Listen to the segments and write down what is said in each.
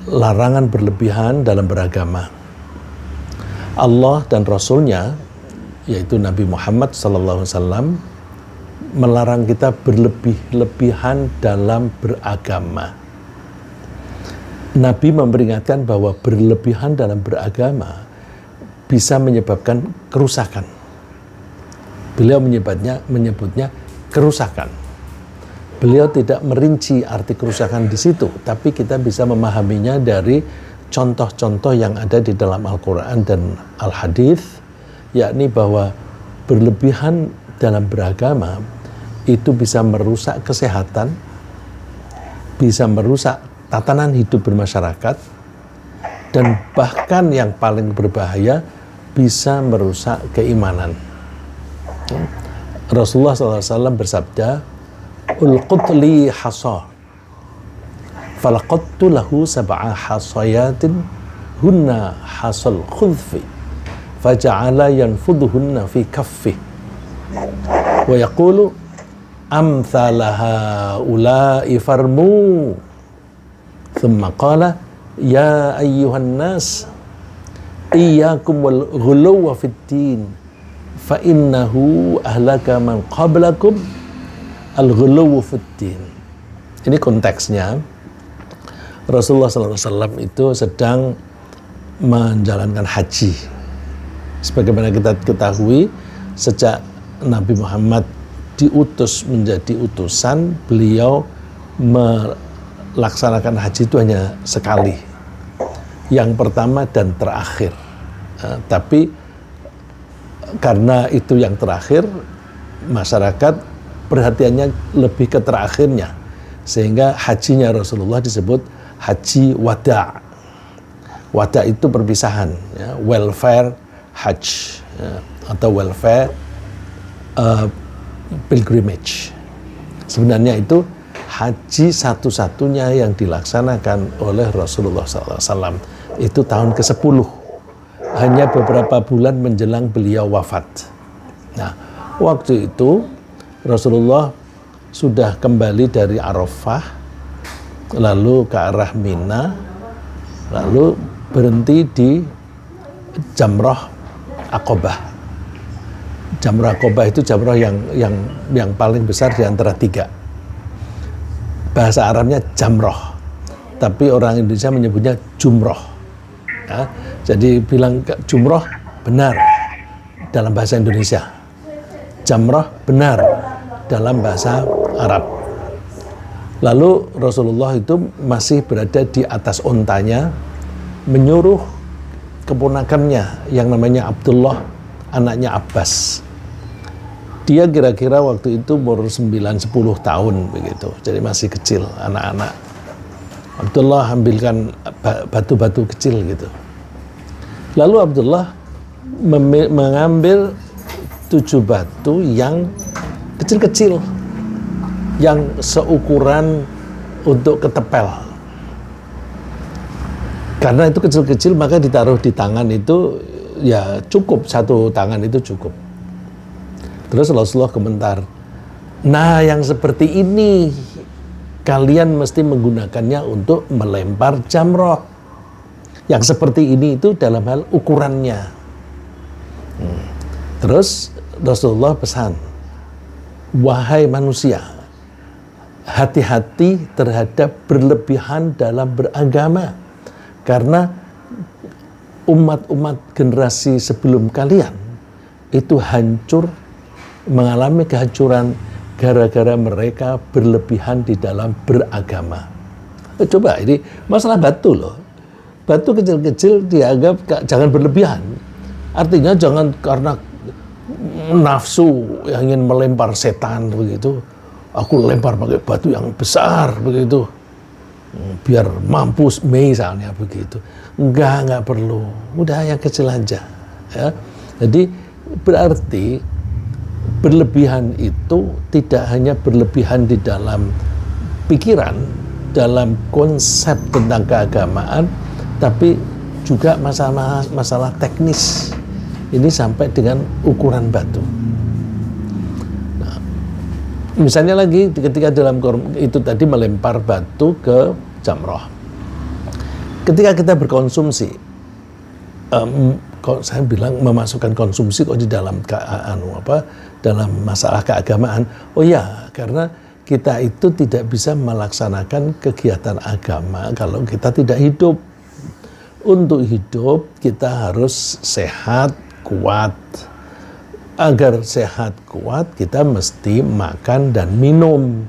larangan berlebihan dalam beragama. Allah dan Rasul-Nya, yaitu Nabi Muhammad SAW, melarang kita berlebih-lebihan dalam beragama. Nabi memperingatkan bahwa berlebihan dalam beragama bisa menyebabkan kerusakan. Beliau menyebutnya kerusakan. Beliau tidak merinci arti kerusakan di situ, tapi kita bisa memahaminya dari contoh-contoh yang ada di dalam Al-Quran dan Al-Hadis, yakni bahwa berlebihan dalam beragama itu bisa merusak kesehatan, bisa merusak tatanan hidup bermasyarakat, dan bahkan yang paling berbahaya bisa merusak keimanan. Rasulullah SAW bersabda, "Ulqut li hasa, falaqattu lahu sab'a hasayatin hunna hasal khudfi, faja'ala yanfudhunna fi kaffi, wa yaqulu amthalaha ulai farmu, thumma qala ya ayyuhan nas iyyakum wal ghuluwa fid din, fa innahu ahlaka man qablakum al-ghuluwu fiddin." Ini konteksnya, Rasulullah SAW itu sedang menjalankan haji. Sebagaimana kita ketahui, sejak Nabi Muhammad diutus menjadi utusan, beliau melaksanakan haji itu hanya sekali, yang pertama dan terakhir. Tapi karena itu yang terakhir, masyarakat perhatiannya lebih ke terakhirnya, sehingga hajinya Rasulullah disebut haji wada. Wada itu perpisahan, ya, welfare hajj, ya, atau welfare pilgrimage. Sebenarnya itu haji satu-satunya yang dilaksanakan oleh Rasulullah SAW. Itu tahun ke-10, hanya beberapa bulan menjelang beliau wafat. Nah, waktu itu Rasulullah sudah kembali dari Arafah, lalu ke arah Mina, lalu berhenti di Jamrah Aqabah. Jamrah Aqabah itu jamrah yang paling besar di antara 3. Bahasa Arabnya jamrah, tapi orang Indonesia menyebutnya jumroh. Ya, jadi bilang jumroh benar dalam bahasa Indonesia, jamrah benar dalam bahasa Arab. Lalu Rasulullah itu masih berada di atas ontanya, menyuruh keponakannya yang namanya Abdullah, anaknya Abbas. Dia kira-kira waktu itu umur 9-10 tahun begitu, jadi masih kecil anak-anak. Abdullah ambilkan batu-batu kecil gitu. Lalu Abdullah mengambil 7 batu yang kecil-kecil, yang seukuran untuk ketepel. Karena itu kecil-kecil, maka ditaruh di tangan itu ya cukup, 1 tangan itu cukup. Terus Rasulullah komentar, nah yang seperti ini kalian mesti menggunakannya untuk melempar jamroh. Yang seperti ini itu dalam hal ukurannya. Terus Rasulullah pesan, wahai manusia, hati-hati terhadap berlebihan dalam beragama, karena umat-umat generasi sebelum kalian itu hancur, mengalami kehancuran gara-gara mereka berlebihan di dalam beragama. Coba, ini masalah batu loh. Batu kecil-kecil dianggap jangan berlebihan. Artinya jangan karena nafsu yang ingin melempar setan begitu, aku lempar pakai batu yang besar begitu, biar mampus misalnya begitu. Enggak perlu, udah yang kecil aja, ya. Jadi berarti berlebihan itu tidak hanya berlebihan di dalam pikiran, dalam konsep tentang keagamaan, tapi juga masalah teknis. Ini sampai dengan ukuran batu. Nah, misalnya lagi ketika dalam itu tadi melempar batu ke jamroh. Ketika kita berkonsumsi, kalau saya bilang memasukkan konsumsi kok di dalam dalam masalah keagamaan. Oh ya, karena kita itu tidak bisa melaksanakan kegiatan agama kalau kita tidak hidup. Untuk hidup kita harus sehat, kuat. Agar sehat, kuat, kita mesti makan dan minum.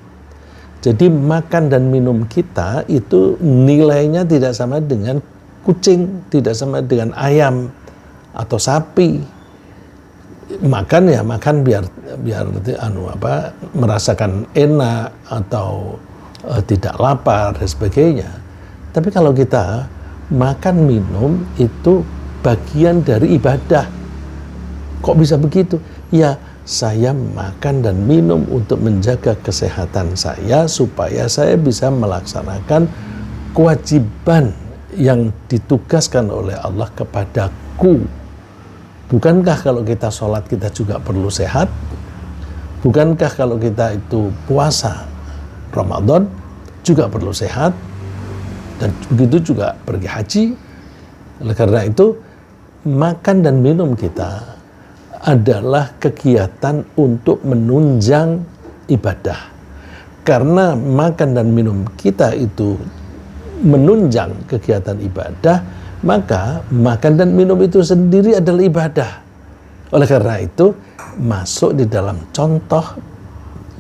Jadi makan dan minum kita itu nilainya tidak sama dengan kucing, tidak sama dengan ayam atau sapi. Makan ya makan biar merasakan enak atau tidak lapar dan sebagainya. Tapi kalau kita makan minum itu bagian dari ibadah. Kok bisa begitu? Ya, saya makan dan minum untuk menjaga kesehatan saya supaya saya bisa melaksanakan kewajiban yang ditugaskan oleh Allah kepadaku. Bukankah kalau kita sholat kita juga perlu sehat? Bukankah kalau kita itu puasa Ramadan juga perlu sehat? Dan begitu juga pergi haji. Oleh karena itu, makan dan minum kita adalah kegiatan untuk menunjang ibadah. Karena makan dan minum kita itu menunjang kegiatan ibadah, maka makan dan minum itu sendiri adalah ibadah. Oleh karena itu, masuk di dalam contoh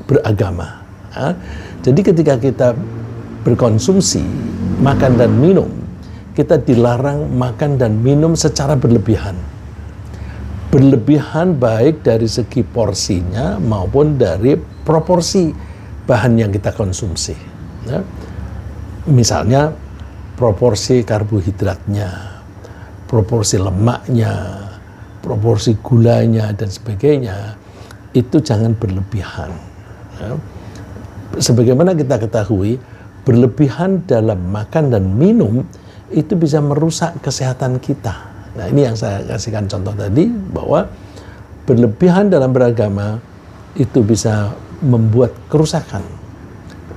beragama. Jadi ketika kita berkonsumsi makan dan minum, kita dilarang makan dan minum secara berlebihan. Berlebihan baik dari segi porsinya maupun dari proporsi bahan yang kita konsumsi. Ya. Misalnya proporsi karbohidratnya, proporsi lemaknya, proporsi gulanya dan sebagainya itu jangan berlebihan. Ya. Sebagaimana kita ketahui, berlebihan dalam makan dan minum itu bisa merusak kesehatan kita. Nah, ini yang saya kasihkan contoh tadi, bahwa berlebihan dalam beragama itu bisa membuat kerusakan.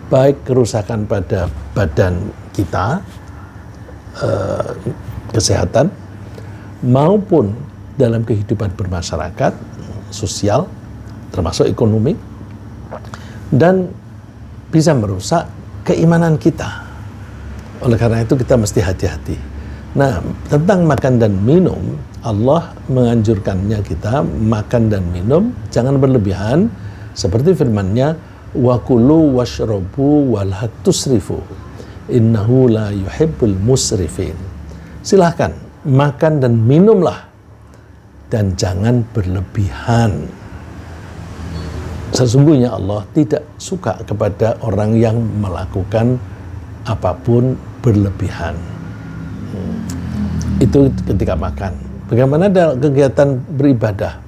Baik kerusakan pada badan kita, kesehatan, maupun dalam kehidupan bermasyarakat, sosial, termasuk ekonomi, dan bisa merusak keimanan kita. Oleh karena itu kita mesti hati-hati. Nah, tentang makan dan minum, Allah menganjurkannya kita makan dan minum jangan berlebihan, seperti firman-Nya, wa kulu washrabu wa la tusrifu innahu la yuhibbul musrifin. Silahkan makan dan minumlah dan jangan berlebihan. Sesungguhnya Allah tidak suka kepada orang yang melakukan apapun berlebihan. Itu ketika makan. Bagaimana dalam kegiatan beribadah?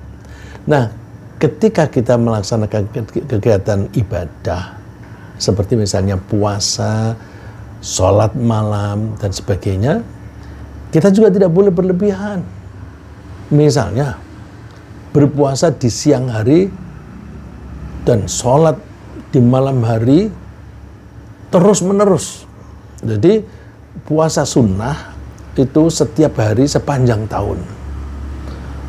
Nah, ketika kita melaksanakan kegiatan ibadah, seperti misalnya puasa, sholat malam, dan sebagainya, kita juga tidak boleh berlebihan. Misalnya, berpuasa di siang hari dan sholat di malam hari terus-menerus. Jadi, puasa sunnah itu setiap hari sepanjang tahun.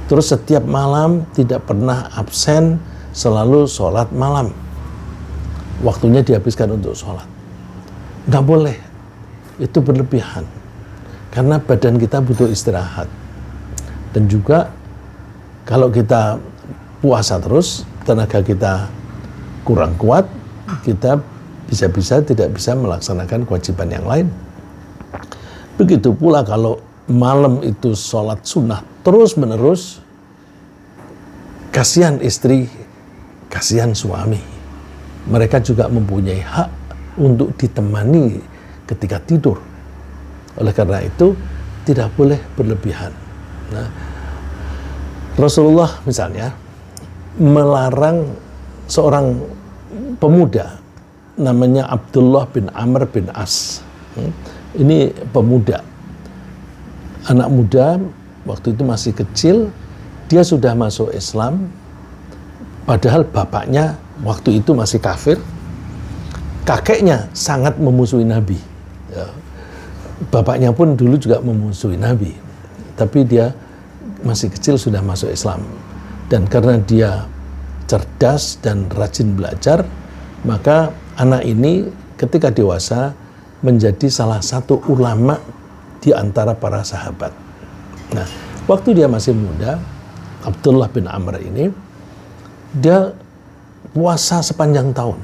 Terus setiap malam tidak pernah absen, selalu sholat malam. Waktunya dihabiskan untuk sholat. Nggak boleh. Itu berlebihan. Karena badan kita butuh istirahat. Dan juga kalau kita puasa terus, tenaga kita kurang kuat, kita bisa-bisa tidak bisa melaksanakan kewajiban yang lain. Begitu pula kalau malam itu sholat sunnah terus-menerus, kasihan istri, kasihan suami. Mereka juga mempunyai hak untuk ditemani ketika tidur. Oleh karena itu, tidak boleh berlebihan. Nah, Rasulullah misalnya melarang seorang pemuda namanya Abdullah bin Amr bin As. Ini pemuda, anak muda, waktu itu masih kecil, dia sudah masuk Islam, padahal bapaknya waktu itu masih kafir, kakeknya sangat memusuhi Nabi. Ya. bapaknya pun dulu juga memusuhi Nabi, tapi dia masih kecil sudah masuk Islam. Dan karena dia cerdas dan rajin belajar, maka anak ini ketika dewasa menjadi salah satu ulama di antara para sahabat. Nah, waktu dia masih muda, Abdullah bin Amr ini, dia puasa sepanjang tahun.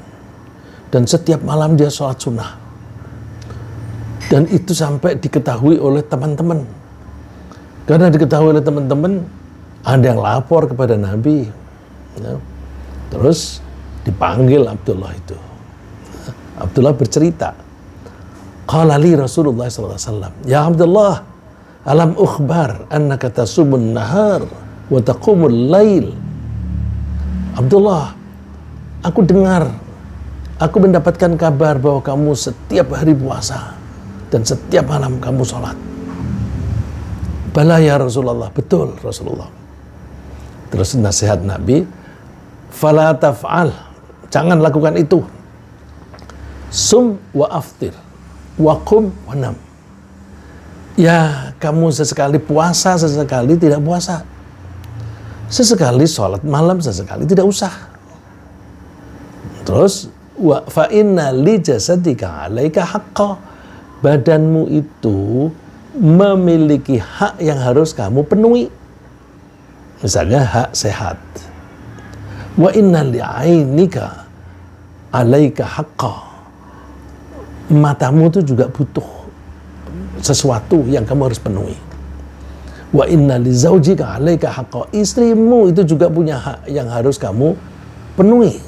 Dan setiap malam dia sholat sunnah. Dan itu sampai diketahui oleh teman-teman. Karena diketahui oleh teman-teman, ada yang lapor kepada Nabi. Ya. Terus dipanggil Abdullah itu. Abdullah bercerita. Qala li Rasulullah SAW, Ya Abdullah, alam ukhbar annaka tasumun nahar wa taqumul lail. Abdullah, aku dengar, aku mendapatkan kabar bahwa kamu setiap hari puasa dan setiap malam kamu sholat. Bala ya Rasulullah, betul Rasulullah. Terus nasihat Nabi, fala taf'al, jangan lakukan itu. Sum wa aftir, wa qum wa nam. Ya, kamu sesekali puasa, sesekali tidak puasa. Sesekali sholat malam, sesekali tidak usah. Terus, wa fa inna li jasadika 'alaika haqqa. Badanmu itu memiliki hak yang harus kamu penuhi. Misalnya hak sehat. Wa inna li 'ainika 'alaika haqqa. Matamu itu juga butuh sesuatu yang kamu harus penuhi. Wa inna li zaujika 'alaika haqqa. Istrimu itu juga punya hak yang harus kamu penuhi.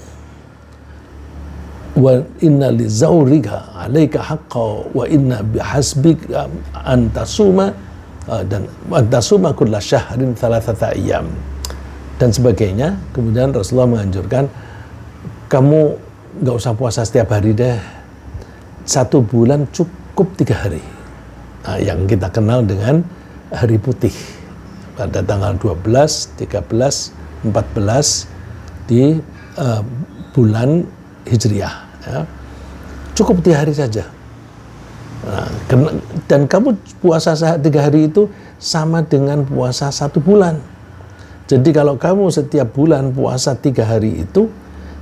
Wa inna li zaurika 'alaika haqqa wa inna bihasbika an tasuma dan antasuma kulla syahrin thalathata ayyam dan sebagainya. Kemudian Rasulullah menganjurkan, kamu nggak usah puasa setiap hari deh. 1 bulan cukup 3 hari. Nah, yang kita kenal dengan hari putih pada tanggal 12, 13, 14 di bulan Hijriah. Ya. Cukup 3 hari saja. Nah, dan kamu puasa 3 hari itu sama dengan puasa 1 bulan. Jadi kalau kamu setiap bulan puasa 3 hari itu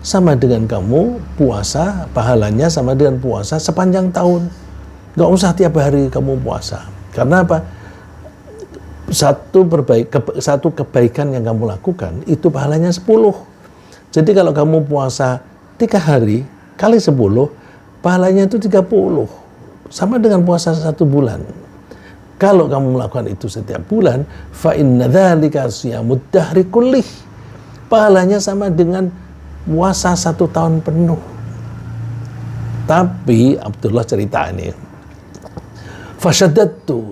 sama dengan kamu puasa, pahalanya sama dengan puasa sepanjang tahun. Gak usah tiap hari kamu puasa. Karena apa? Satu kebaikan yang kamu lakukan itu pahalanya 10. Jadi kalau kamu puasa 3 hari kali 10, pahalanya itu 30. Sama dengan puasa 1 bulan. Kalau kamu melakukan itu setiap bulan, fa inna dzalika siyamud dahri kullih. Pahalanya sama dengan puasa 1 tahun penuh. Tapi Abdullah cerita ini,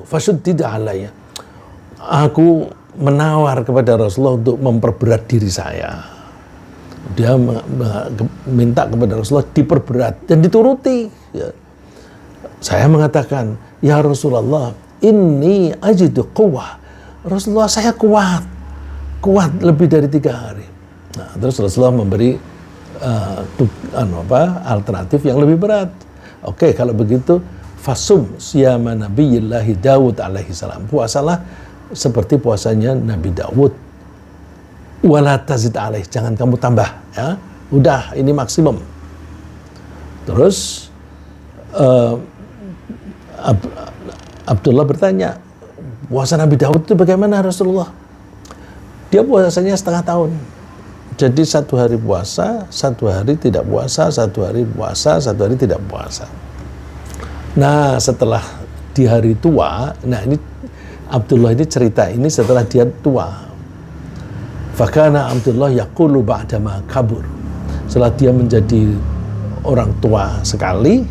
fashuddida alayya. Aku menawar kepada Rasulullah untuk memperberat diri saya. Dia minta kepada Rasulullah diperberat dan dituruti. Ya. Saya mengatakan, ya Rasulullah, inni ajidu quwwah. Rasulullah, saya kuat lebih dari 3 hari. Nah, terus Rasulullah memberi alternatif yang lebih berat. Oke, kalau begitu fasum siyama nabiyillahi Daud alaihi salam. Puasalah seperti puasanya Nabi Daud. Wala tazid alaih, jangan kamu tambah, ya. Udah, ini maksimum. Terus Abdullah bertanya, puasa Nabi Daud itu bagaimana Rasulullah? Dia puasanya setengah tahun. Jadi 1 hari puasa, 1 hari tidak puasa, 1 hari puasa, 1 hari tidak puasa. Nah, setelah di hari tua, nah ini Abdullah ini cerita ini setelah dia tua. Fakana Abdullah yaqulu ba'dama kabur. Setelah dia menjadi orang tua sekali,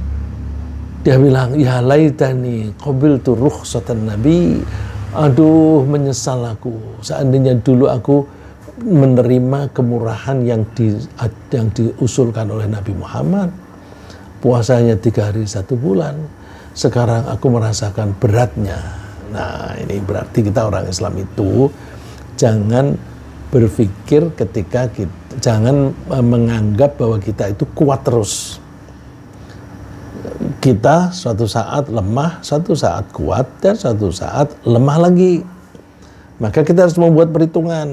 dia bilang, ya laitani qabiltu rukhsatan nabi. Aduh, menyesal aku. Seandainya dulu aku menerima kemurahan yang diusulkan oleh Nabi Muhammad. Puasanya 3 hari 1 bulan. Sekarang aku merasakan beratnya. Nah, ini berarti kita orang Islam itu jangan berpikir jangan menganggap bahwa kita itu kuat terus. kita suatu saat lemah, suatu saat kuat, dan suatu saat lemah lagi. Maka kita harus membuat perhitungan.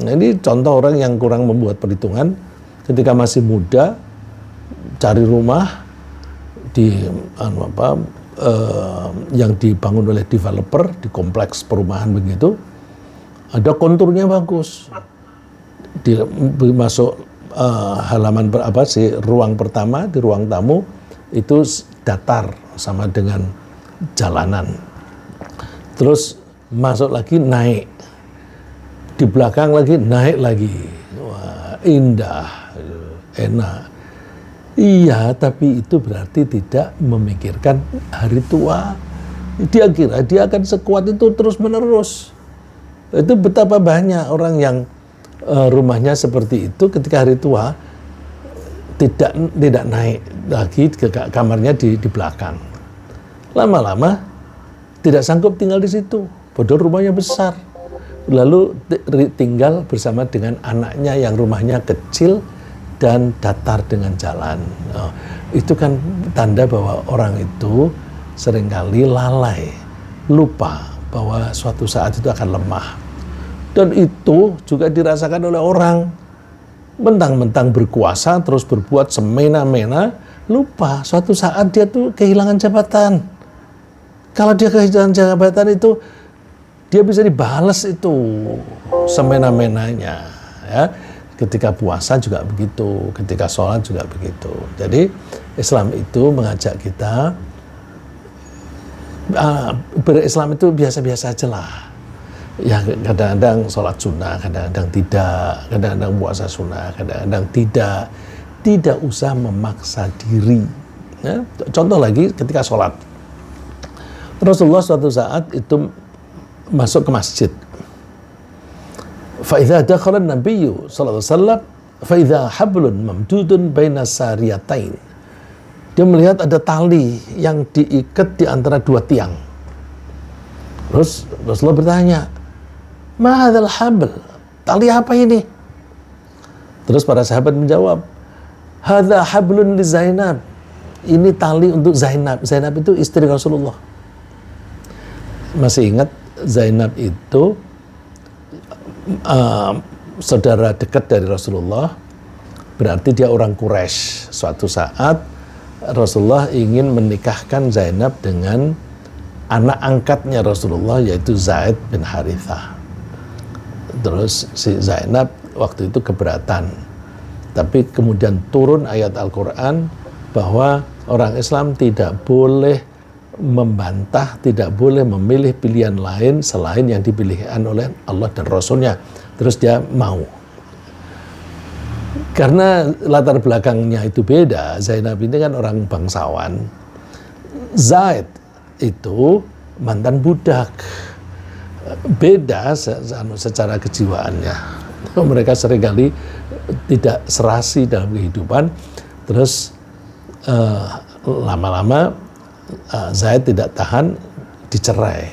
Nah, ini contoh orang yang kurang membuat perhitungan ketika masih muda, cari rumah di yang dibangun oleh developer di kompleks perumahan begitu, ada konturnya bagus. Masuk halaman ruang pertama di ruang tamu itu datar sama dengan jalanan. Terus masuk lagi naik, di belakang lagi naik lagi. Wah, indah, enak. Iya, tapi itu berarti tidak memikirkan hari tua. Dia kira dia akan sekuat itu terus menerus. Itu betapa banyak orang yang rumahnya seperti itu ketika hari tua tidak naik lagi ke kamarnya di belakang. Lama-lama tidak sanggup tinggal di situ, padahal rumahnya besar. Lalu tinggal bersama dengan anaknya yang rumahnya kecil dan datar dengan jalan. Itu kan tanda bahwa orang itu seringkali lalai, lupa bahwa suatu saat itu akan lemah. Dan itu juga dirasakan oleh orang. Mentang-mentang berkuasa terus berbuat semena-mena, lupa suatu saat dia tuh kehilangan jabatan. Kalau dia kehilangan jabatan itu, dia bisa dibalas itu semena-menanya, ya. Ketika puasa juga begitu, ketika sholat juga begitu. Jadi Islam itu mengajak kita berislam itu biasa-biasa aja lah. Ya, kadang-kadang sholat sunnah, kadang-kadang tidak, kadang-kadang puasa sunnah, kadang-kadang tidak. Tidak usah memaksa diri. Ya, contoh lagi ketika sholat. Rasulullah suatu saat itu masuk ke masjid. فَإِذَا دَخَلَ النَّبِيُّ صَلَّى اللَّهُ عَلَيْهِ وَسَلَّمَ فَإِذَا حَبْلٌ مَمْدُودٌ بَيْنَ السَّارِيَتَيْنِ. Dia melihat ada tali yang diikat di antara dua tiang. Terus Rasulullah bertanya, "Ma hadzal habl?" Tali apa ini? Terus para sahabat menjawab, "Hadza hablun li Zainab." Ini tali untuk Zainab. Zainab itu istri Rasulullah. Masih ingat Zainab itu saudara dekat dari Rasulullah, berarti dia orang Quraisy. Suatu saat Rasulullah ingin menikahkan Zainab dengan anak angkatnya Rasulullah, yaitu Zaid bin Harithah. Terus si Zainab waktu itu keberatan, tapi kemudian turun ayat Al-Quran bahwa orang Islam tidak boleh membantah, tidak boleh memilih pilihan lain selain yang dipilihkan oleh Allah dan Rasulnya. Terus dia mau. Karena latar belakangnya itu beda, Zainab ini kan orang bangsawan. Zaid itu mantan budak. Beda secara kejiwaannya. Mereka seringkali tidak serasi dalam kehidupan. Terus lama-lama Zaid tidak tahan, dicerai.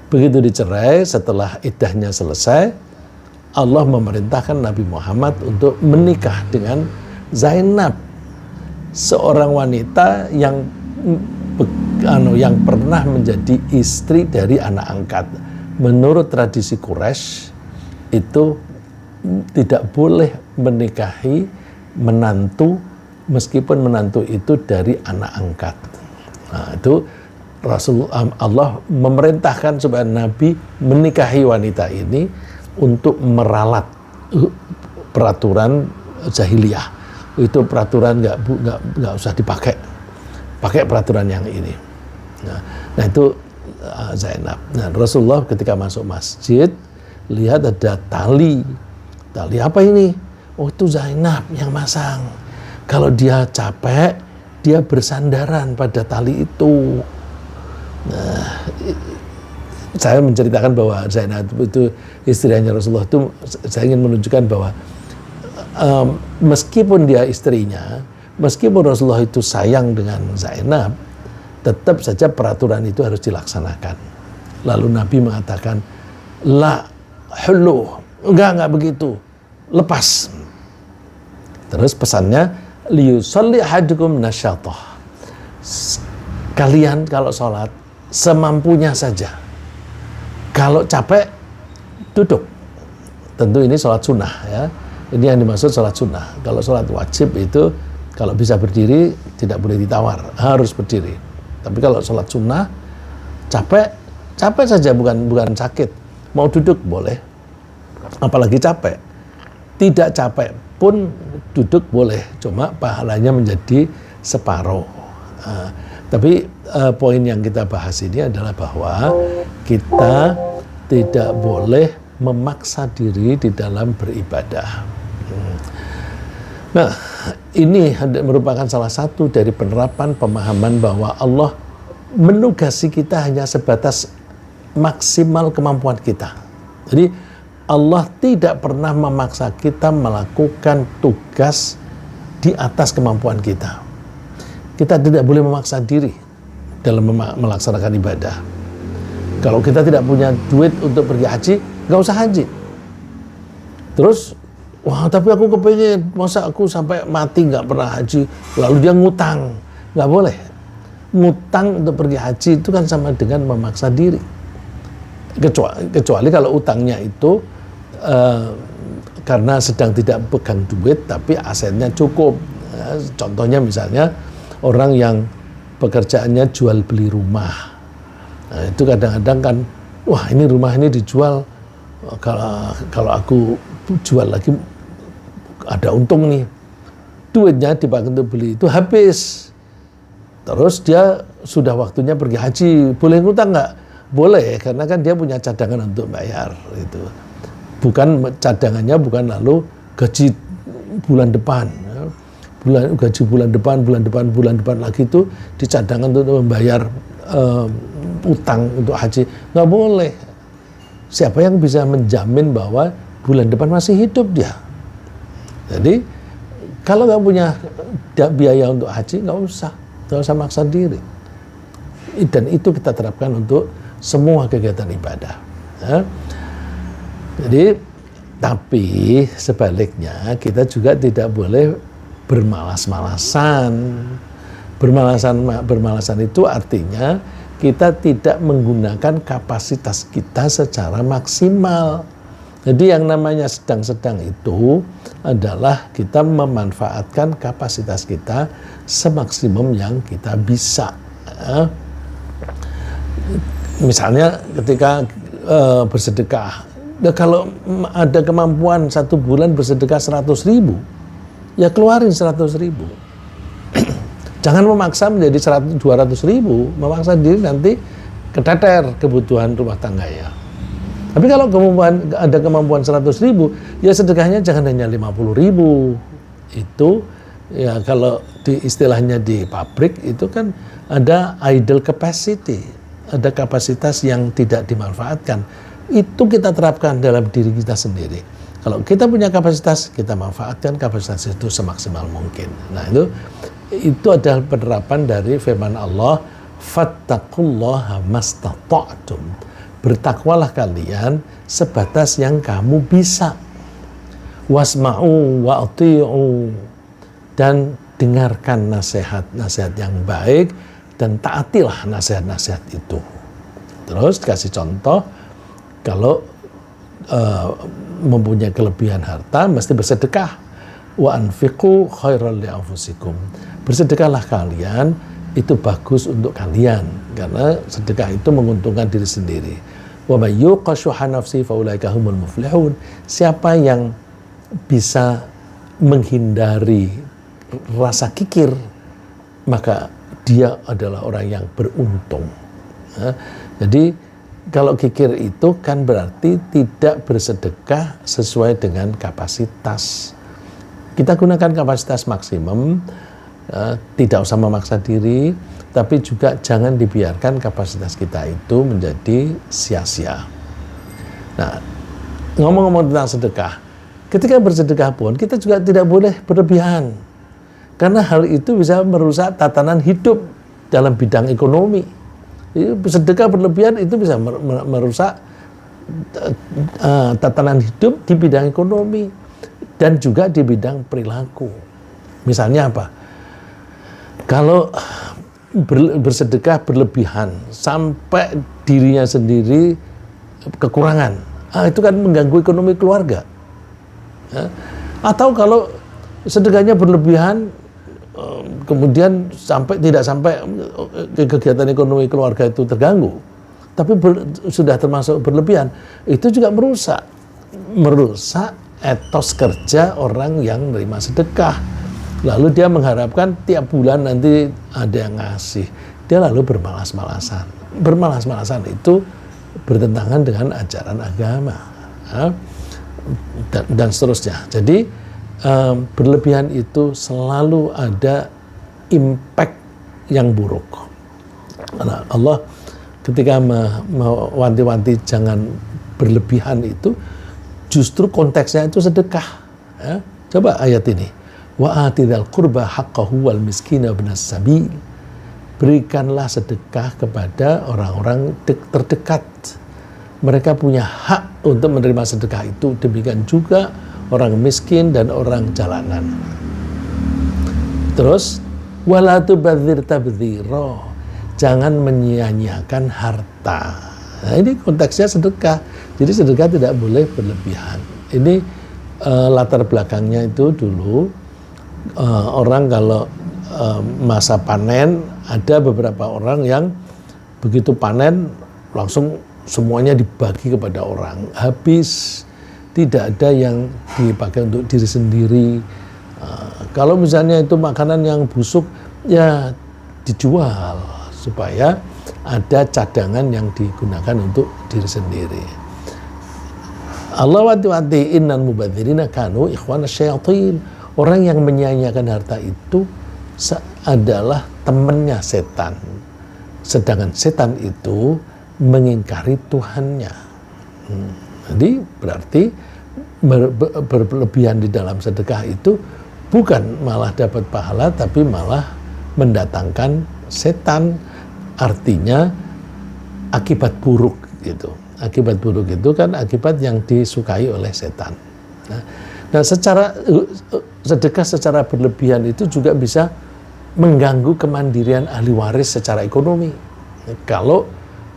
Begitu dicerai, setelah iddahnya selesai, Allah memerintahkan Nabi Muhammad untuk menikah dengan Zainab, seorang wanita yang pernah menjadi istri dari anak angkat. Menurut tradisi Quraisy itu tidak boleh menikahi menantu meskipun menantu itu dari anak angkat. Nah, itu Allah memerintahkan supaya Nabi menikahi wanita ini untuk meralat peraturan jahiliyah. Itu peraturan nggak usah dipakai, pakai peraturan yang ini. Nah itu Zainab. Nah, Rasulullah ketika masuk masjid lihat ada tali apa ini? Oh, itu Zainab yang masang. Kalau dia capek, dia bersandaran pada tali itu. Nah, saya menceritakan bahwa Zainab itu istrinya Rasulullah itu, saya ingin menunjukkan bahwa meskipun dia istrinya, meskipun Rasulullah itu sayang dengan Zainab, tetap saja peraturan itu harus dilaksanakan. Lalu Nabi mengatakan, la hulu, enggak begitu, lepas. Terus pesannya, liyusalli ahadukum nasyatah. Kalian kalau sholat semampunya saja. Kalau capek, duduk. Tentu ini sholat sunnah ya. Ini yang dimaksud sholat sunnah. Kalau sholat wajib itu kalau bisa berdiri tidak boleh ditawar, harus berdiri. Tapi kalau sholat sunnah capek saja, bukan sakit. Mau duduk boleh, apalagi capek. Tidak capek pun duduk boleh, cuma pahalanya menjadi separuh. Tapi poin yang kita bahas ini adalah bahwa kita tidak boleh memaksa diri di dalam beribadah. Nah, ini merupakan salah satu dari penerapan pemahaman bahwa Allah menugasi kita hanya sebatas maksimal kemampuan kita. Jadi Allah tidak pernah memaksa kita melakukan tugas di atas kemampuan kita. Kita tidak boleh memaksa diri dalam melaksanakan ibadah. Kalau kita tidak punya duit untuk pergi haji, nggak usah haji. Terus, wah tapi aku kepengen, masa aku sampai mati nggak pernah haji, lalu dia ngutang. Nggak boleh. Ngutang untuk pergi haji itu kan sama dengan memaksa diri. Kecuali kalau utangnya itu karena sedang tidak pegang duit, tapi asetnya cukup. Contohnya misalnya, orang yang pekerjaannya jual beli rumah. Nah, itu kadang-kadang kan, wah ini rumah ini dijual, kalau aku jual lagi ada untung nih. Duitnya dipakai untuk beli itu habis. Terus dia sudah waktunya pergi haji, boleh ngutang nggak? Boleh, karena kan dia punya cadangan untuk bayar. Itu bukan cadangannya, bukan lalu gaji bulan depan. Gaji bulan depan lagi itu dicadangkan untuk membayar utang untuk haji. Nggak boleh. Siapa yang bisa menjamin bahwa bulan depan masih hidup dia? Jadi kalau nggak punya biaya untuk haji, nggak usah maksa diri. Dan itu kita terapkan untuk semua kegiatan ibadah. Ya. Jadi, tapi sebaliknya kita juga tidak boleh bermalas-malasan. Bermalasan itu artinya kita tidak menggunakan kapasitas kita secara maksimal. Jadi yang namanya sedang-sedang itu adalah kita memanfaatkan kapasitas kita semaksimum yang kita bisa. Misalnya ketika bersedekah, kalau ada kemampuan satu bulan bersedekah 100.000, ya keluarin 100.000. Jangan memaksa menjadi 200.000, memaksa diri nanti keteter kebutuhan rumah tangga ya. Tapi kalau ada kemampuan 100.000, ya sedekahnya jangan hanya 50.000. Itu ya kalau istilahnya di pabrik itu kan ada idle capacity, ada kapasitas yang tidak dimanfaatkan. Itu kita terapkan dalam diri kita sendiri. Kalau kita punya kapasitas, kita manfaatkan kapasitas itu semaksimal mungkin. Nah, itu adalah penerapan dari firman Allah, fattaqullaha mastata'tum. Bertakwalah kalian sebatas yang kamu bisa. Wasma'u wa'ti'u. Dan dengarkan nasihat-nasihat yang baik dan taatilah nasihat-nasihat itu. Terus kasih contoh, kalau mempunyai kelebihan harta mesti bersedekah. Wa anfiqu khairal li anfusikum. Bersedekahlah kalian, itu bagus untuk kalian karena sedekah itu menguntungkan diri sendiri. Wa may yuqa syuha nafsi fa ulaika humul muflihun. Siapa yang bisa menghindari rasa kikir, maka dia adalah orang yang beruntung. Jadi kalau kikir itu kan berarti tidak bersedekah sesuai dengan kapasitas. Kita gunakan kapasitas maksimum, tidak usah memaksa diri, tapi juga jangan dibiarkan kapasitas kita itu menjadi sia-sia. Nah, ngomong-ngomong tentang sedekah, ketika bersedekah pun kita juga tidak boleh berlebihan, karena hal itu bisa merusak tatanan hidup dalam bidang ekonomi. Sedekah berlebihan itu bisa merusak tatanan hidup di bidang ekonomi dan juga di bidang perilaku. Misalnya apa? Kalau bersedekah berlebihan sampai dirinya sendiri kekurangan, itu kan mengganggu ekonomi keluarga. Ya. Atau kalau sedekahnya berlebihan, kemudian tidak sampai kegiatan ekonomi keluarga itu terganggu, tapi sudah termasuk berlebihan, itu juga merusak etos kerja orang yang menerima sedekah. Lalu dia mengharapkan tiap bulan nanti ada yang ngasih. Dia lalu bermalas-malasan. Bermalas-malasan itu bertentangan dengan ajaran agama. Ya. Dan seterusnya. Jadi berlebihan itu selalu ada impact yang buruk. Karena Allah ketika mewanti-wanti jangan berlebihan itu, justru konteksnya itu sedekah. Ya. Coba ayat ini. Wa atidal qurba haqqahu wal miskina ibnas sabil. Berikanlah sedekah kepada orang-orang terdekat. Mereka punya hak untuk menerima sedekah itu. Demikian juga orang miskin dan orang jalanan. Terus wala tubadzir tabdzira. Jangan menyia-nyiakan harta. Nah, ini konteksnya sedekah. Jadi sedekah tidak boleh berlebihan. Ini latar belakangnya itu dulu orang kalau masa panen, ada beberapa orang yang begitu panen langsung semuanya dibagi kepada orang, habis, tidak ada yang dipakai untuk diri sendiri. Kalau misalnya itu makanan yang busuk, ya dijual supaya ada cadangan yang digunakan untuk diri sendiri. Allah wanti-wanti innal mubadzirina kanu ikhwana syayatin. Orang yang menyia-nyiakan harta itu adalah temannya setan. Sedangkan setan itu mengingkari Tuhannya. Jadi berarti berlebihan di dalam sedekah itu bukan malah dapat pahala, tapi malah mendatangkan setan. Artinya akibat buruk gitu. Akibat buruk itu kan akibat yang disukai oleh setan. Nah, sedekah secara berlebihan itu juga bisa mengganggu kemandirian ahli waris secara ekonomi. Kalau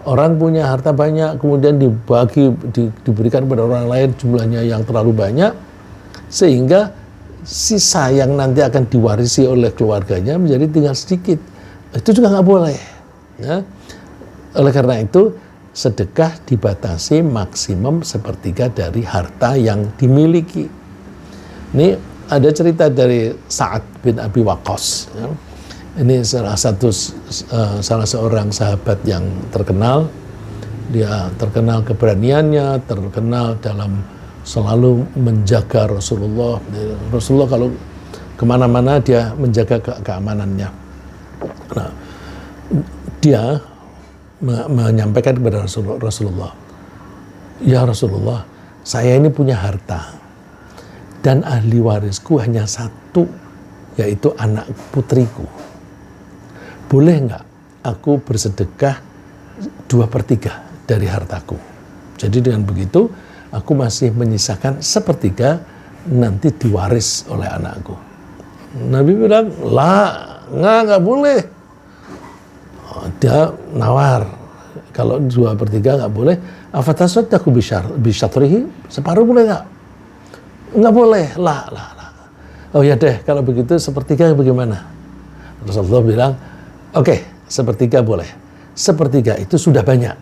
orang punya harta banyak, kemudian diberikan kepada orang lain jumlahnya yang terlalu banyak, sehingga sisa yang nanti akan diwarisi oleh keluarganya menjadi tinggal sedikit. Itu juga nggak boleh. Ya. Oleh karena itu, sedekah dibatasi maksimum sepertiga dari harta yang dimiliki. Ini ada cerita dari Sa'ad bin Abi Waqqas. Ya. Ini salah seorang sahabat yang terkenal. Dia terkenal keberaniannya, terkenal dalam selalu menjaga Rasulullah. Rasulullah kalau kemana-mana dia menjaga keamanannya. Nah, dia menyampaikan kepada Rasulullah, ya Rasulullah, saya ini punya harta dan ahli warisku hanya satu, yaitu anak putriku. Boleh nggak aku bersedekah 2/3 dari hartaku? Jadi dengan begitu aku masih menyisakan 1/3 nanti diwaris oleh anakku. Nabi bilang, lah, nggak boleh. Dia nawar, kalau 2/3 nggak boleh. Afatasaddaqu bisyatrihi, separuh boleh nggak? Nggak boleh, lah. Oh ya deh, kalau begitu 1/3 bagaimana? Rasulullah bilang, oke, 1/3 boleh. 1/3 itu sudah banyak.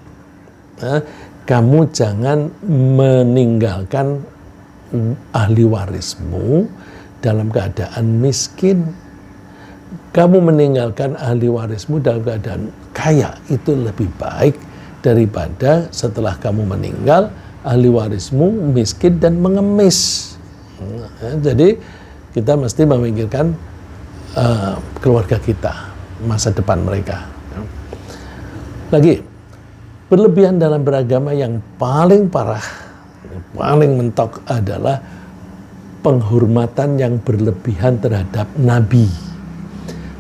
Kamu jangan meninggalkan ahli warismu dalam keadaan miskin. Kamu meninggalkan ahli warismu dalam keadaan kaya, itu lebih baik daripada setelah kamu meninggal ahli warismu miskin dan mengemis. Jadi kita mesti memikirkan keluarga kita, masa depan mereka. Lagi, berlebihan dalam beragama yang paling parah, paling mentok adalah penghormatan yang berlebihan terhadap nabi,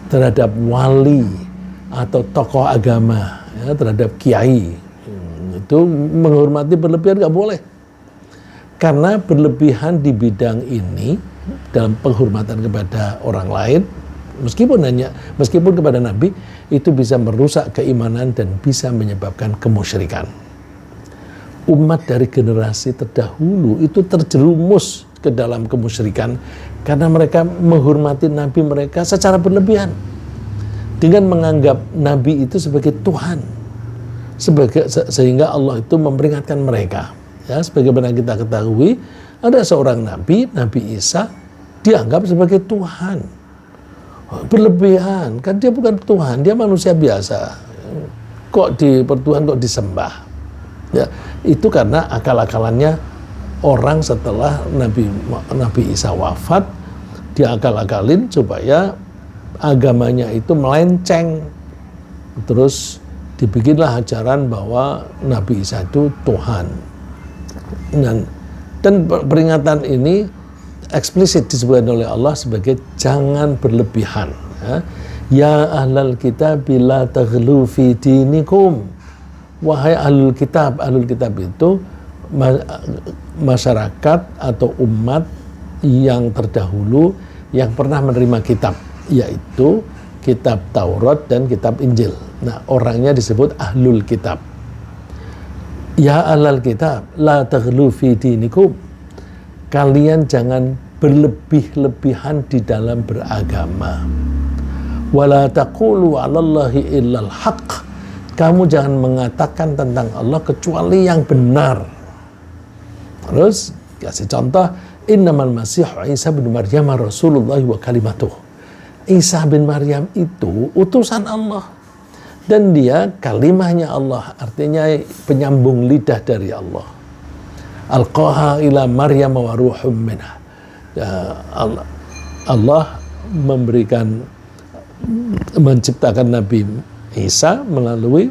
terhadap wali atau tokoh agama, ya, terhadap kiai. Itu menghormati berlebihan nggak boleh. Karena berlebihan di bidang ini dalam penghormatan kepada orang lain, Meskipun kepada Nabi itu bisa merusak keimanan dan bisa menyebabkan kemusyrikan. Umat dari generasi terdahulu itu terjerumus ke dalam kemusyrikan karena mereka menghormati Nabi mereka secara berlebihan dengan menganggap Nabi itu sebagai Tuhan, sehingga Allah itu memperingatkan mereka. Ya, sebagaimana kita ketahui, ada seorang Nabi Isa, dianggap sebagai Tuhan. Berlebihan, kan dia bukan Tuhan, dia manusia biasa. Kok disembah? Ya, itu karena akal-akalannya orang setelah Nabi Isa wafat, diakal-akalin supaya agamanya itu melenceng. Terus dibikinlah ajaran bahwa Nabi Isa itu Tuhan. Dan peringatan ini eksplisit disebutkan oleh Allah sebagai jangan berlebihan. Ya ahlal kitab la taghlu fi dinikum. Wahai ahlul kitab itu masyarakat atau umat yang terdahulu yang pernah menerima kitab, yaitu kitab Taurat dan kitab Injil. Nah, orangnya disebut ahlul kitab. Ya ahlal kitab la taghlu fi dinikum. Kalian jangan berlebih-lebihan di dalam beragama. Wala taqulu 'alallahi illal haqq. Kamu jangan mengatakan tentang Allah kecuali yang benar. Terus kasih contoh, innamal masih Isa bin Maryam Rasulullah wa kalimatuh. Isa bin Maryam itu utusan Allah dan dia kalimahnya Allah, artinya penyambung lidah dari Allah. Alqaha ila Maryam wa ruhum minha. Allah menciptakan Nabi Isa melalui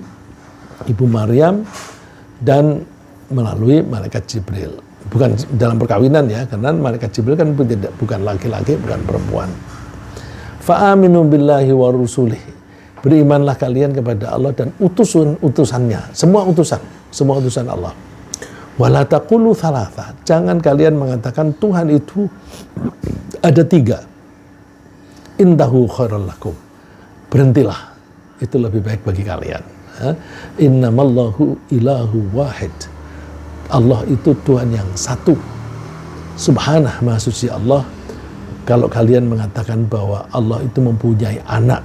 ibu Maryam dan melalui malaikat Jibril. Bukan dalam perkawinan ya, karena malaikat Jibril kan bukan laki-laki, bukan perempuan. Fa'aminu billahi wa rusulih. Berimanlah kalian kepada Allah dan utusannya, semua utusan Allah. Wala taqulu thalatha. Jangan kalian mengatakan Tuhan itu ada 3. Indahu khairul lakum. Berhentilah, itu lebih baik bagi kalian. Innamallahu ilahu wahid. Allah itu Tuhan yang satu. Subhanah, maha suci Allah. Kalau kalian mengatakan bahwa Allah itu mempunyai anak,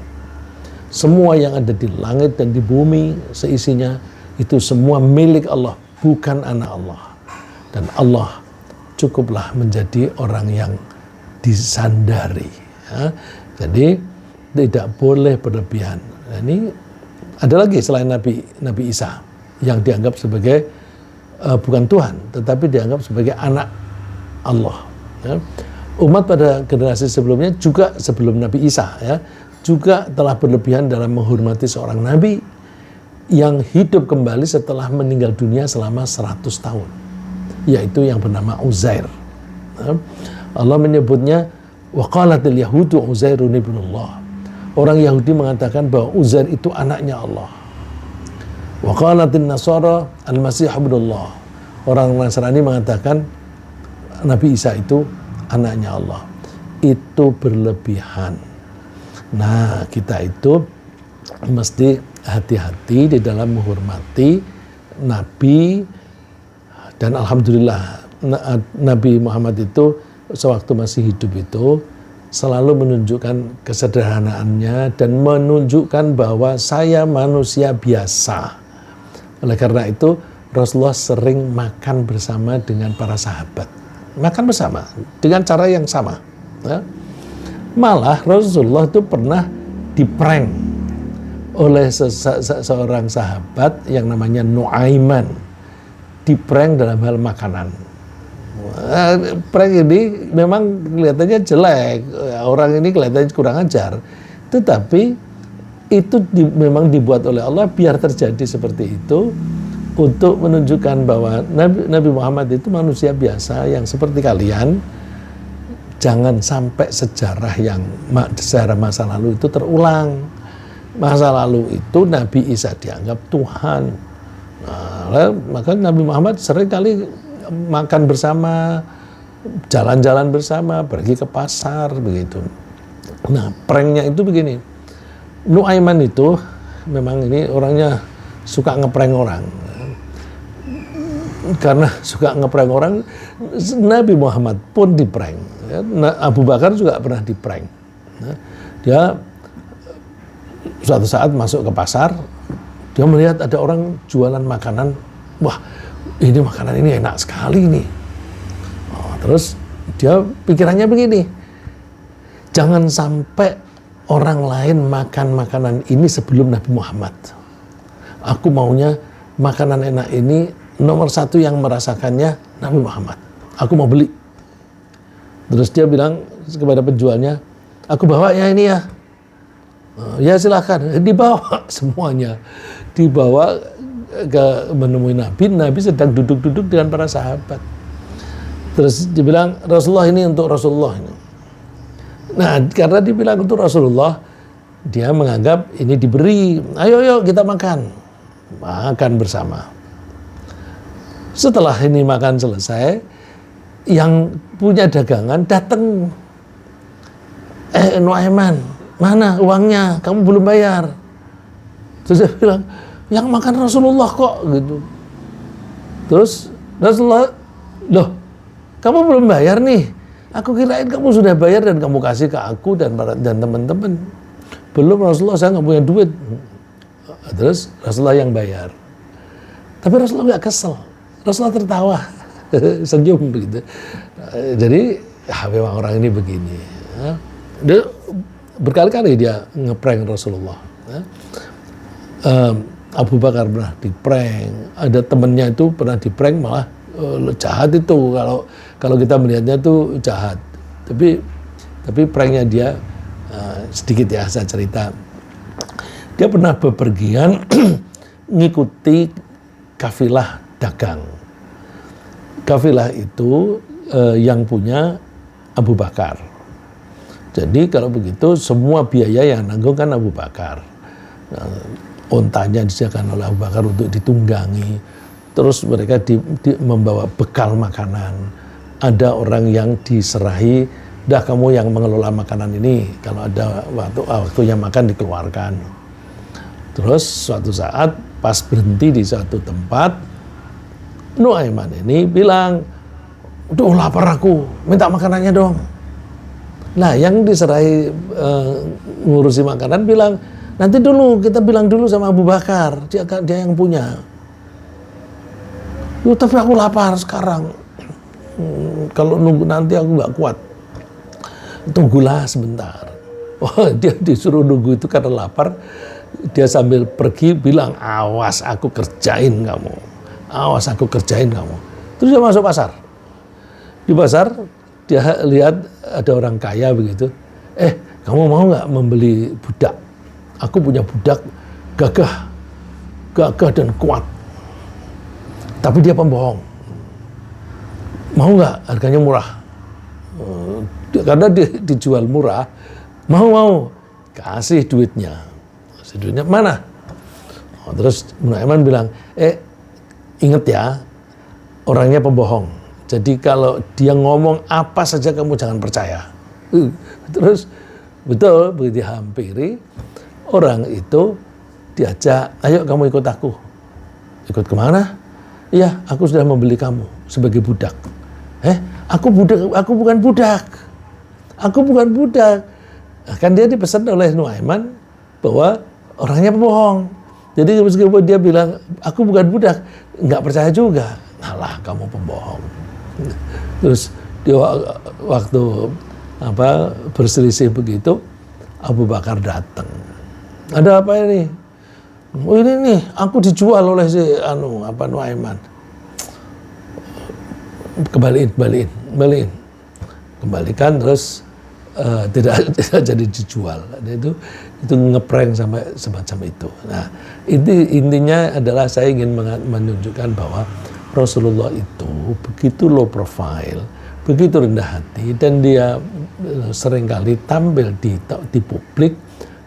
semua yang ada di langit dan di bumi seisinya itu semua milik Allah, bukan anak Allah. Dan Allah cukuplah menjadi orang yang disandari. Ya. Jadi tidak boleh berlebihan. Nah, ini ada lagi selain Nabi Isa yang dianggap sebagai bukan Tuhan, tetapi dianggap sebagai anak Allah. Ya. Umat pada generasi sebelumnya juga sebelum Nabi Isa ya, juga telah berlebihan dalam menghormati seorang nabi yang hidup kembali setelah meninggal dunia selama 100 tahun, yaitu yang bernama Uzair. Allah menyebutnya waqalatil yahudu Uzairun ibnullah. Orang Yahudi mengatakan bahwa Uzair itu anaknya Allah. Waqalatin nasara al-masih ibnullah. Orang Nasrani mengatakan Nabi Isa itu anaknya Allah. Itu berlebihan. Nah, kita itu mesti hati-hati di dalam menghormati Nabi. Dan alhamdulillah Nabi Muhammad itu sewaktu masih hidup itu selalu menunjukkan kesederhanaannya dan menunjukkan bahwa saya manusia biasa. Oleh karena itu Rasulullah sering makan bersama dengan para sahabat. Makan bersama dengan cara yang sama. Ya. Malah Rasulullah itu pernah diprank oleh seorang sahabat yang namanya Nuaiman. Diprank dalam hal makanan. Prank ini memang kelihatannya jelek, orang ini kelihatannya kurang ajar, tetapi itu memang dibuat oleh Allah biar terjadi seperti itu untuk menunjukkan bahwa Nabi Muhammad itu manusia biasa yang seperti kalian. Jangan sampai sejarah masa lalu itu terulang. Masa lalu itu Nabi Isa dianggap Tuhan. Nah, maka Nabi Muhammad sering kali makan bersama, jalan-jalan bersama, pergi ke pasar begitu. Nah, pranknya itu begini. Nuaiman itu memang ini orangnya suka ngeprank orang. Karena suka ngeprank orang, Nabi Muhammad pun diprank. Abu Bakar juga pernah diprank. Nah, dia suatu saat masuk ke pasar, dia melihat ada orang jualan makanan. Wah, ini makanan ini enak sekali nih. Oh, terus dia pikirannya begini, jangan sampai orang lain makan makanan ini sebelum Nabi Muhammad. Aku maunya makanan enak ini nomor satu yang merasakannya Nabi Muhammad. Aku mau beli. Terus dia bilang kepada penjualnya, aku bawa ya ini ya. Ya silakan, dibawa semuanya. Dibawa ke menemui Nabi. Nabi sedang duduk-duduk dengan para sahabat. Terus dia bilang, Rasulullah ini untuk Rasulullah ini. Nah, karena dibilang untuk Rasulullah, dia menganggap ini diberi. Ayo kita makan. Makan bersama. Setelah ini makan selesai, yang punya dagangan datang. Nuaiman, mana uangnya? Kamu belum bayar. Terus dia bilang, yang makan Rasulullah kok gitu. Terus Rasulullah, loh, kamu belum bayar nih. Aku kirain kamu sudah bayar dan kamu kasih ke aku dan teman-teman. Belum, Rasulullah, saya nggak punya duit. Terus Rasulullah yang bayar. Tapi Rasulullah nggak kesel. Rasulullah tertawa, senyum begitu. Jadi memang orang ini begini. Dia berkali-kali dia ngeprank Rasulullah. Abu Bakar pernah diprank. Ada temennya itu pernah diprank, malah jahat itu. Kalau kita melihatnya itu jahat. Tapi pranknya dia sedikit ya saya cerita. Dia pernah bepergian ngikuti kafilah dagang. Kafilah itu yang punya Abu Bakar. Jadi kalau begitu semua biaya yang nanggung kan Abu Bakar. Ontanya disediakan oleh Abu Bakar untuk ditunggangi. Terus mereka membawa bekal makanan. Ada orang yang diserahi, dah kamu yang mengelola makanan ini. Kalau ada waktunya makan dikeluarkan. Terus suatu saat pas berhenti di suatu tempat, Nuaiman ini bilang, duh lapar aku, minta makanannya dong. Nah yang diserahi ngurusi makanan bilang, nanti dulu kita bilang dulu sama Abu Bakar, dia yang punya. Tapi aku lapar sekarang. Kalau nunggu nanti aku nggak kuat. Tunggulah sebentar. Oh, dia disuruh nunggu itu karena lapar. Dia sambil pergi bilang, awas aku kerjain kamu. Awas aku kerjain kamu. Terus dia masuk pasar. Di pasar dia lihat ada orang kaya begitu. Kamu mau nggak membeli budak? Aku punya budak gagah dan kuat. Tapi dia pembohong. Mau nggak? Harganya murah. Karena dia dijual murah. Mau. Kasih duitnya. Mana? Terus Nuaiman bilang, ingat ya, orangnya pembohong. Jadi kalau dia ngomong apa saja kamu jangan percaya. Terus betul, begitu dihampiri, orang itu diajak, ayo kamu ikut aku. Ikut kemana? Iya, aku sudah membeli kamu sebagai budak. Aku bukan budak. Aku bukan budak. Kan dia dipesan oleh Nuaiman bahwa orangnya pembohong. Jadi meskipun dia bilang, aku bukan budak, nggak percaya juga. Alah, kamu pembohong. Terus dia waktu berselisih begitu, Abu Bakar datang. Ada apa ini? Oh ini nih, aku dijual oleh si Nuaiman. Kembalikan terus tidak jadi dijual. Itu ngeprank sampai semacam itu. Nah, intinya adalah saya ingin menunjukkan bahwa Rasulullah itu begitu low profile, begitu rendah hati, dan dia seringkali tampil di publik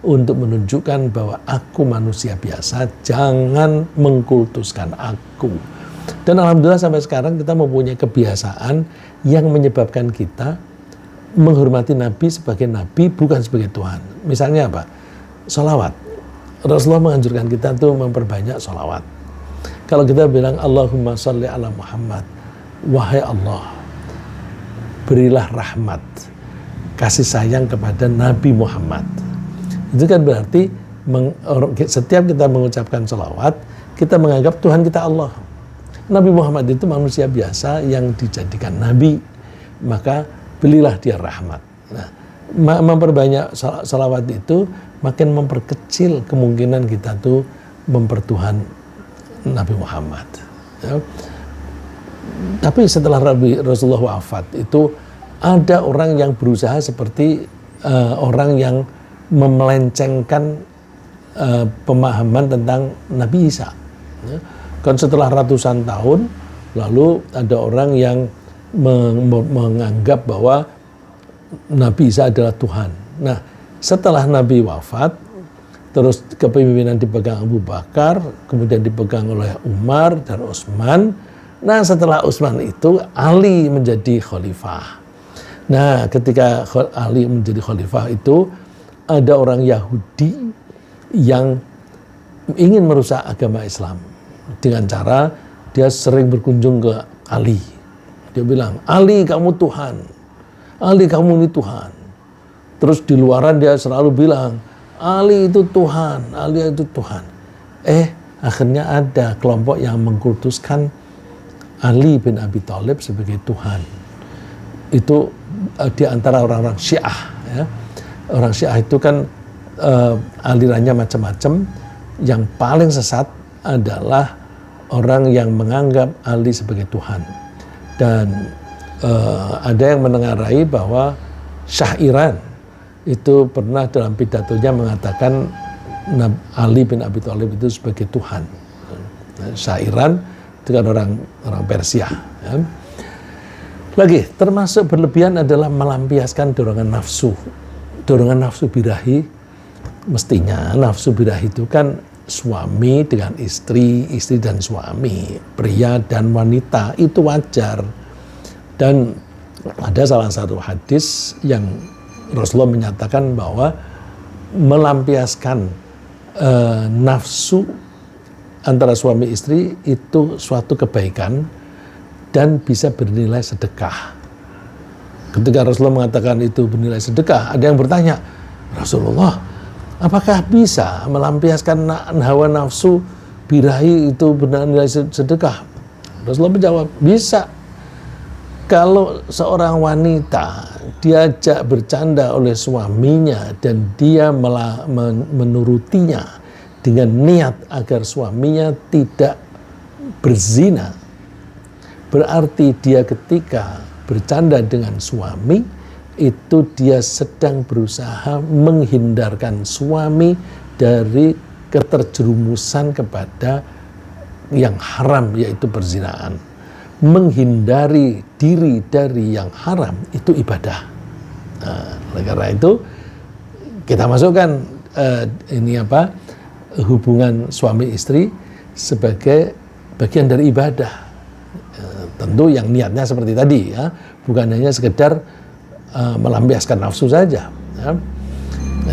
untuk menunjukkan bahwa aku manusia biasa, jangan mengkultuskan aku. Dan alhamdulillah sampai sekarang kita mempunyai kebiasaan yang menyebabkan kita menghormati Nabi sebagai Nabi, bukan sebagai Tuhan. Misalnya apa? Sholawat. Rasulullah menganjurkan kita tuh memperbanyak sholawat. Kalau kita bilang Allahumma sholli ala Muhammad, wahai Allah, berilah rahmat, kasih sayang kepada Nabi Muhammad. Itu kan berarti setiap kita mengucapkan sholawat, kita menganggap Tuhan kita Allah. Nabi Muhammad itu manusia biasa yang dijadikan Nabi, maka belilah dia rahmat. Nah, memperbanyak sholawat itu makin memperkecil kemungkinan kita tuh mempertuhan Nabi Muhammad. Ya. Tapi setelah Rasulullah wafat itu ada orang yang berusaha seperti orang yang memelencengkan pemahaman tentang Nabi Isa. Ya. Kan setelah ratusan tahun lalu ada orang yang menganggap bahwa Nabi Isa adalah Tuhan. Nah, setelah Nabi wafat, terus kepemimpinan dipegang Abu Bakar, kemudian dipegang oleh Umar dan Utsman. Nah, setelah Utsman itu Ali menjadi khalifah. Nah, ketika Ali menjadi khalifah itu ada orang Yahudi yang ingin merusak agama Islam dengan cara dia sering berkunjung ke Ali. Dia bilang, Ali kamu Tuhan, Ali kamu ini Tuhan. Terus di luaran dia selalu bilang, Ali itu Tuhan, Ali itu Tuhan. Akhirnya ada kelompok yang mengkultuskan Ali bin Abi Thalib sebagai Tuhan. Itu di antara orang-orang Syiah. Ya. Orang Syiah itu kan alirannya macam-macam. Yang paling sesat adalah orang yang menganggap Ali sebagai Tuhan. Dan ada yang menengarai bahwa Syah Iran itu pernah dalam pidatonya mengatakan Ali bin Abi Thalib itu sebagai Tuhan. Syah Iran itu kan orang Persia. Ya. Lagi, termasuk berlebihan adalah melampiaskan dorongan nafsu. Dorongan nafsu birahi, mestinya nafsu birahi itu kan suami dengan istri, istri dan suami, pria dan wanita, itu wajar. Dan ada salah satu hadis yang Rasulullah menyatakan bahwa melampiaskan nafsu antara suami istri itu suatu kebaikan dan bisa bernilai sedekah. Ketika Rasulullah mengatakan itu bernilai sedekah, ada yang bertanya, Rasulullah, apakah bisa melampiaskan hawa nafsu birahi itu bernilai sedekah? Rasulullah menjawab, bisa. Kalau seorang wanita diajak bercanda oleh suaminya dan dia menurutinya dengan niat agar suaminya tidak berzina, berarti dia ketika bercanda dengan suami itu dia sedang berusaha menghindarkan suami dari keterjerumusan kepada yang haram, yaitu perzinaan. Menghindari diri dari yang haram itu ibadah. Nah, oleh karena itu kita masukkan hubungan suami istri sebagai bagian dari ibadah. Tentu yang niatnya seperti tadi, ya, bukan hanya sekedar melampiaskan nafsu saja. Ya.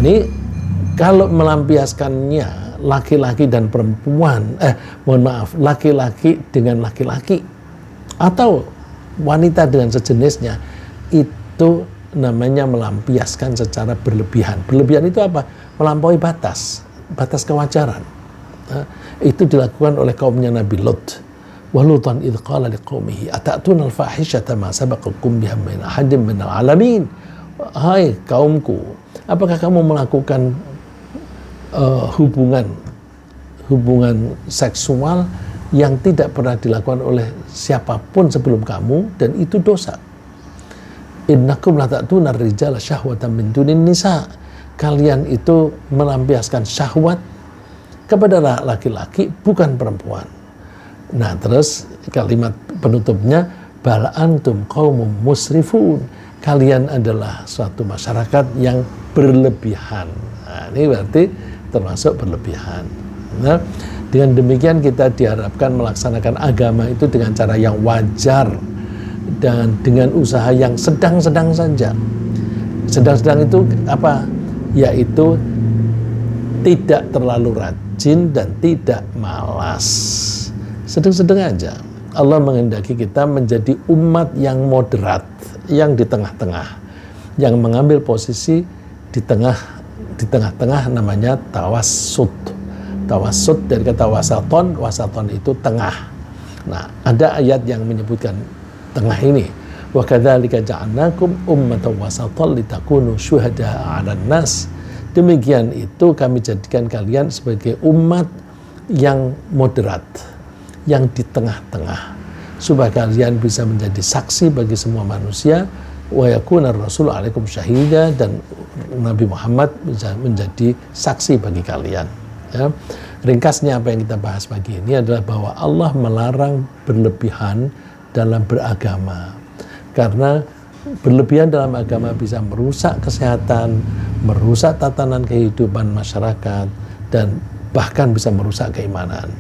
Ini kalau melampiaskannya laki-laki dan perempuan, laki-laki dengan laki-laki atau wanita dengan sejenisnya, itu namanya melampiaskan secara berlebihan. Berlebihan itu apa? Melampaui batas kewajaran. Nah, itu dilakukan oleh kaumnya Nabi Lut. Wa Lutan idh qala liqaumihi atatuna al-fahishata ma sabaqakum biha min ahadin minal alamin. Hai kaumku, apakah kamu melakukan hubungan seksual yang tidak pernah dilakukan oleh siapapun sebelum kamu, dan itu dosa. Innakum la ta'tuna ar-rijala syahwatan min dunin nisa. Kalian itu melampiaskan syahwat kepada laki-laki, bukan perempuan. Nah, terus kalimat penutupnya, bal antum qaumum musrifun. Kalian adalah suatu masyarakat yang berlebihan. Nah, ini berarti termasuk berlebihan. Nah, dengan demikian kita diharapkan melaksanakan agama itu dengan cara yang wajar dan dengan usaha yang sedang-sedang saja. Sedang-sedang itu apa? Yaitu tidak terlalu rajin dan tidak malas. Sedang-sedang aja. Allah menghendaki kita menjadi umat yang moderat, yang di tengah-tengah, yang mengambil posisi di tengah-tengah namanya tawassut. Tawassut dari kata wasaton, wasaton itu tengah. Nah, ada ayat yang menyebutkan tengah ini. Wa kadzalika ja'alnakum ummatan wasatan litakunu syuhada'a 'alan nas. Demikian itu kami jadikan kalian sebagai umat yang moderat, yang di tengah-tengah, supaya kalian bisa menjadi saksi bagi semua manusia, wa yakuna rasul 'alaikum syahida, dan Nabi Muhammad bisa menjadi saksi bagi kalian. Ya. Ringkasnya apa yang kita bahas pagi ini adalah bahwa Allah melarang berlebihan dalam beragama, karena berlebihan dalam agama bisa merusak kesehatan, merusak tatanan kehidupan masyarakat, dan bahkan bisa merusak keimanan.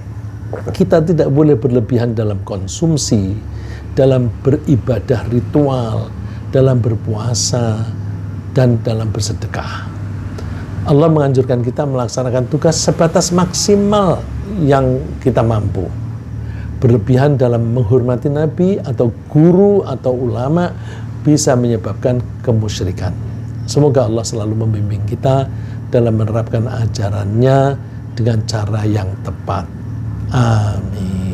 Kita tidak boleh berlebihan dalam konsumsi, dalam beribadah ritual, dalam berpuasa, dan dalam bersedekah. Allah menganjurkan kita melaksanakan tugas sebatas maksimal yang kita mampu. Berlebihan dalam menghormati Nabi atau guru atau ulama bisa menyebabkan kemusyrikan. Semoga Allah selalu membimbing kita dalam menerapkan ajarannya dengan cara yang tepat. Amin.